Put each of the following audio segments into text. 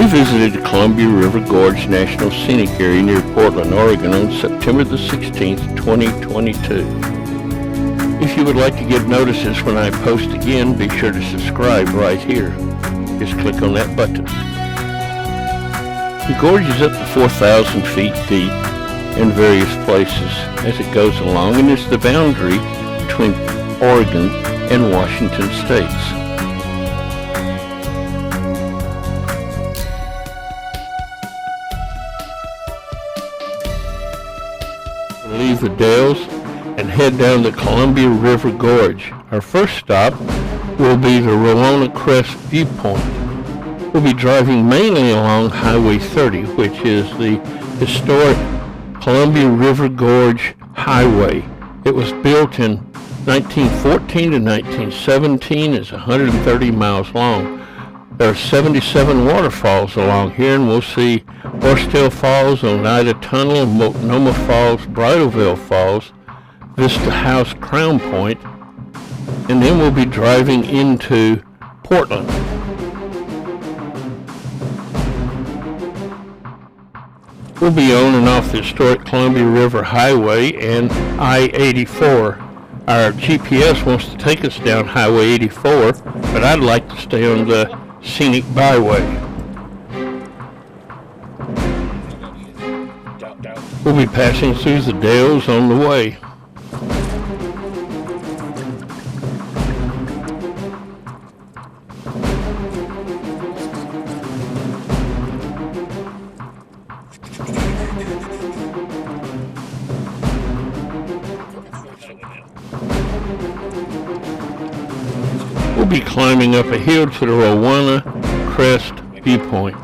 We visited the Columbia River Gorge National Scenic Area near Portland, Oregon on September the 16th, 2022. If you would like to get notices when I post again, be sure to subscribe right here. Just click on that button. The gorge is up to 4,000 feet deep in various places as it goes along, and is the boundary between Oregon and Washington states. Leave the Dales and head down the Columbia River Gorge. Our first stop will be the Rowena Crest viewpoint. We'll be driving mainly along Highway 30, which is the historic Columbia River Gorge Highway. It was built in 1914 to 1917. It's 130 miles long. There are 77 waterfalls along here, and we'll see Horsetail Falls, Oneida Tunnel, Multnomah Falls, Bridalveil Falls, Vista House Crown Point, and then we'll be driving into Portland. We'll be on and off the historic Columbia River Highway and I-84. Our GPS wants to take us down Highway 84, but I'd like to stay on the Scenic Byway. We'll be passing through the Dales on the way. We'll be climbing up a hill to the Rowena Crest viewpoint.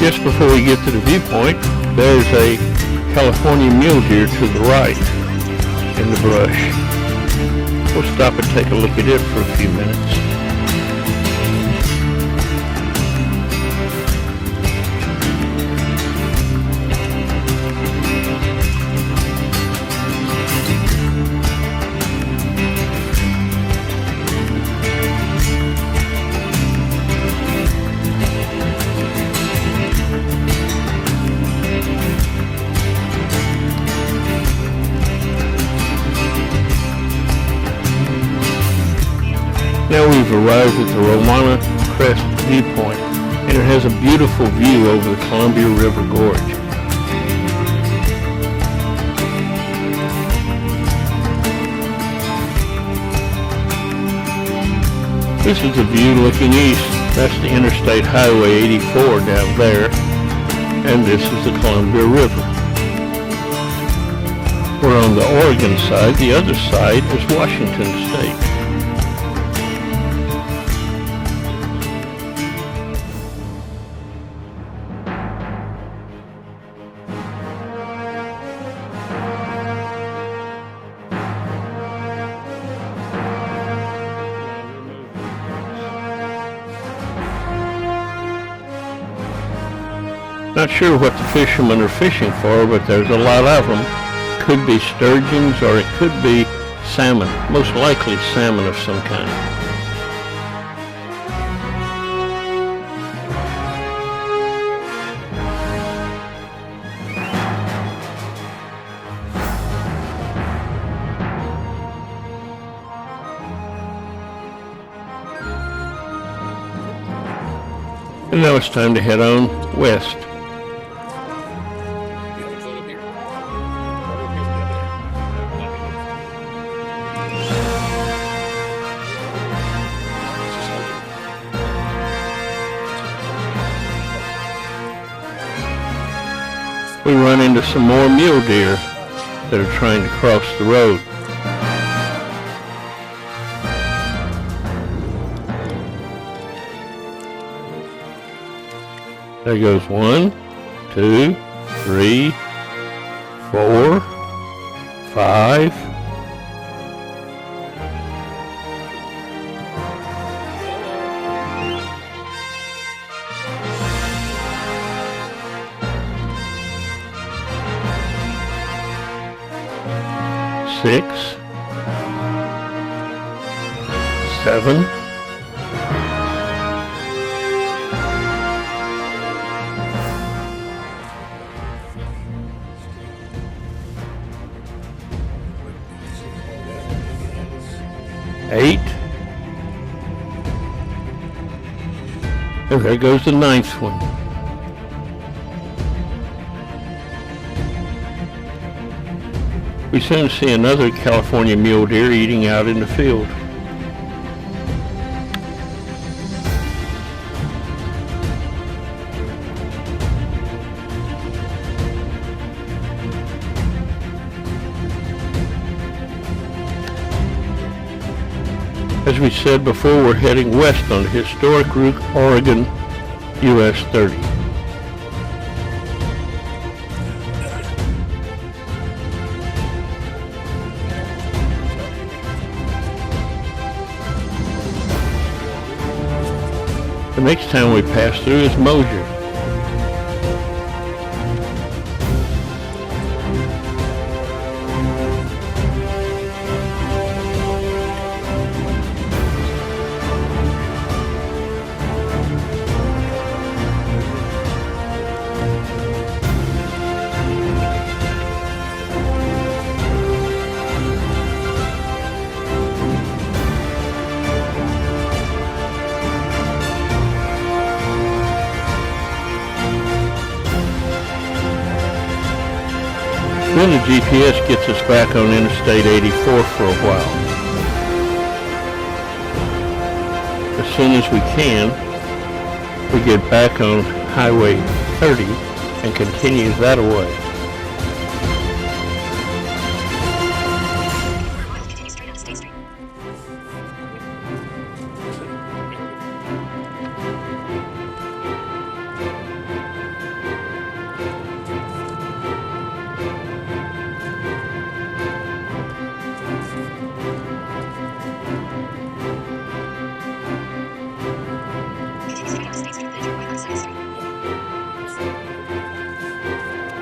Just before we get to the viewpoint, there's a California mule deer to the right in the brush. We'll stop and take a look at it for a few minutes. Now we've arrived at the Rowena Crest viewpoint, and it has a beautiful view over the Columbia River Gorge. This is the view looking east. That's the Interstate Highway 84 down there, and this is the Columbia River. We're on the Oregon side. The other side is Washington State. Not sure what the fishermen are fishing for, but there's a lot of them. Could be sturgeons, or it could be salmon. Most likely salmon of some kind. And now it's time to head on west. We run into some more mule deer that are trying to cross the road. There goes 1, 2, 3, 4, 5. Six, 7, 8. And there goes the 9th one. We soon see another California mule deer eating out in the field. As we said before, we're heading west on the historic route Oregon US 30. The next town we pass through is Mosier. Then the GPS gets us back on Interstate 84 for a while. As soon as we can, we get back on Highway 30 and continue that away.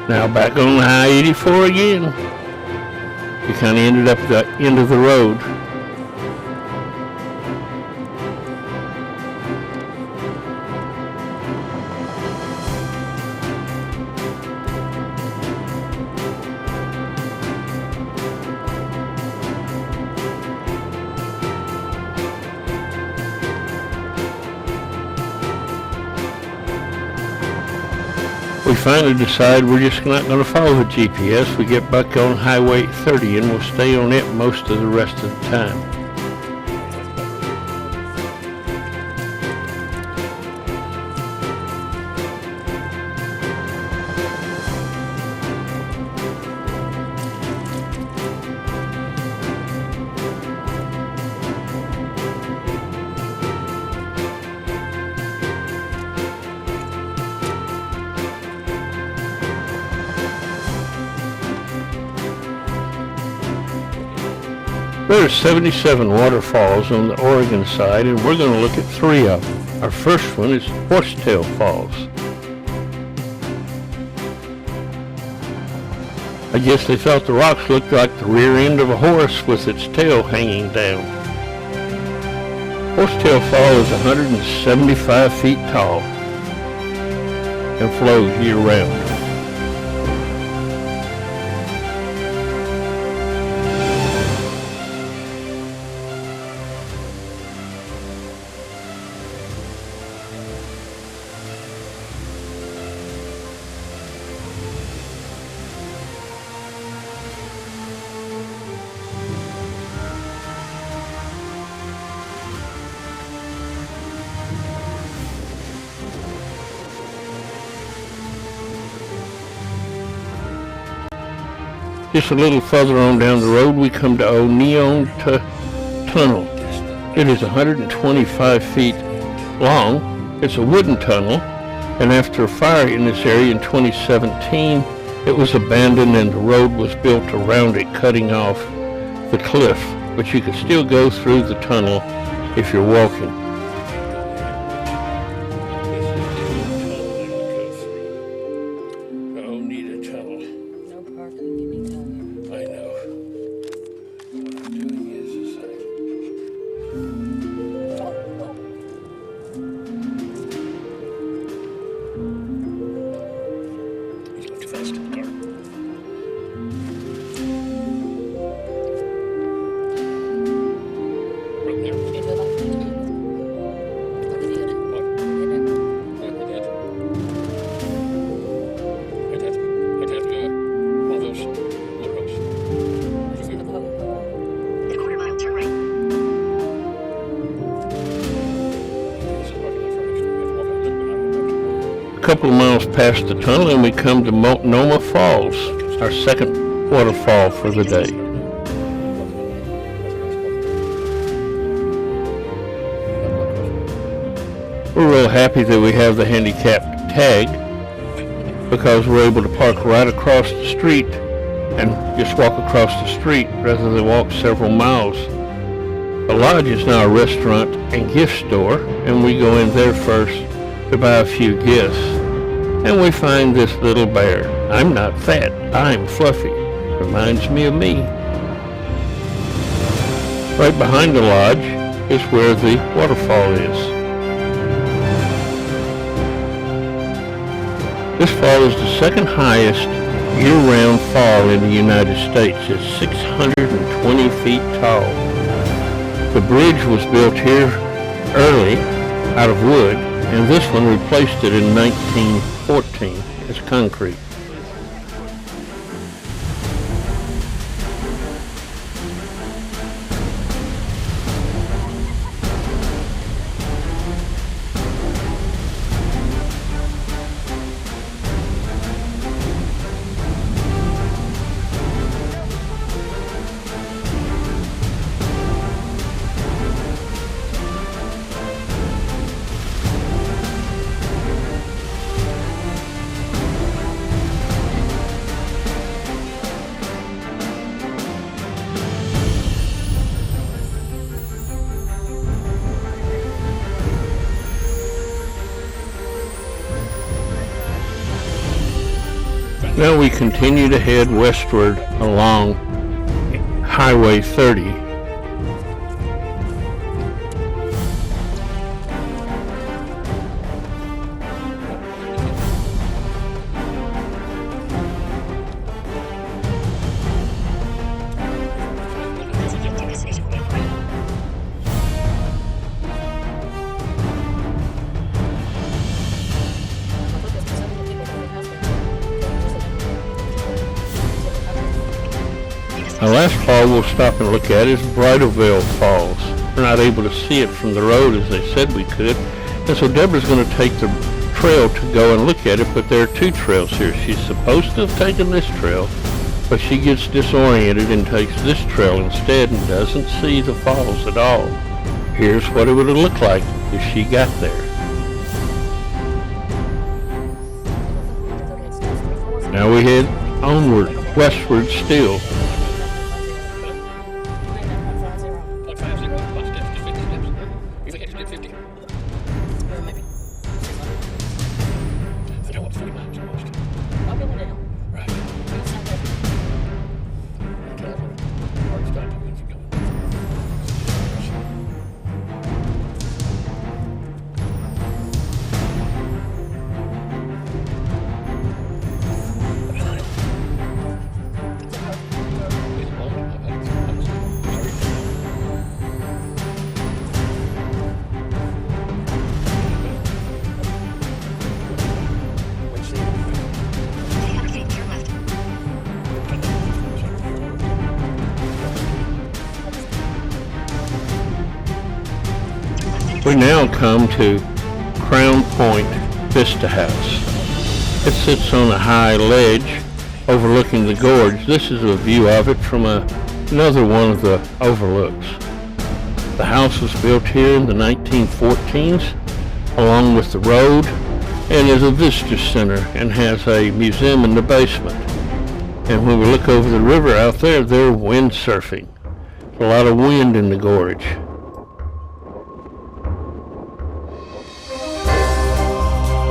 Now back on I-84 again. We kind of ended up at the end of the road. We finally decide we're just not going to follow the GPS. We get back on Highway 30 and we'll stay on it most of the rest of the time. There are 77 waterfalls on the Oregon side, and we're going to look at 3 of them. Our first one is Horsetail Falls. I guess they thought the rocks looked like the rear end of a horse with its tail hanging down. Horsetail Falls is 175 feet tall and flows year-round. Just a little further on down the road, we come to Old Neon Tunnel. It is 125 feet long. It's a wooden tunnel, and after a fire in this area in 2017, it was abandoned and the road was built around it, cutting off the cliff. But you can still go through the tunnel if you're walking. A couple of miles past the tunnel and we come to Multnomah Falls, our second waterfall for the day. We're real happy that we have the handicapped tag because we're able to park right across the street and just walk across the street rather than walk several miles. The lodge is now a restaurant and gift store, and we go in there first to buy a few gifts. And we find this little bear. I'm not fat, I'm fluffy. Reminds me of me. Right behind the lodge is where the waterfall is. This fall is the second highest year-round fall in the United States. It's 620 feet tall. The bridge was built here early out of wood, and this one replaced it in 1914 as concrete. Now we continue to head westward along Highway 30. Now last fall we'll stop and look at is Bridalveil Falls. We're not able to see it from the road as they said we could, and so Deborah's going to take the trail to go and look at it, but there are two trails here. She's supposed to have taken this trail, but she gets disoriented and takes this trail instead and doesn't see the falls at all. Here's what it would have looked like if she got there. Now we head onward, westward still. We now come to Crown Point Vista House. It sits on a high ledge overlooking the gorge. This is a view of it from another one of the overlooks. The house was built here in the 1914s along with the road, and is a visitor center and has a museum in the basement. And when we look over the river out there, they're windsurfing. There's a lot of wind in the gorge.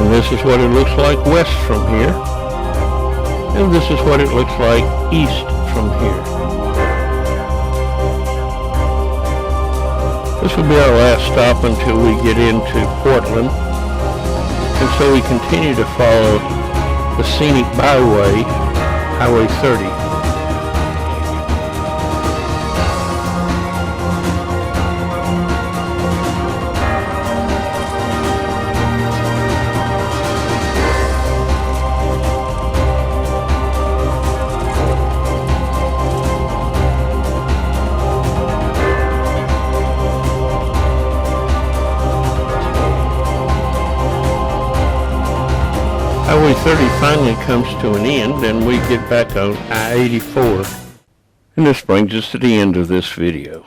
And this is what it looks like west from here. And this is what it looks like east from here. This will be our last stop until we get into Portland. And so we continue to follow the scenic byway, Highway 30. Highway 30 finally comes to an end, and we get back on I-84. And this brings us to the end of this video.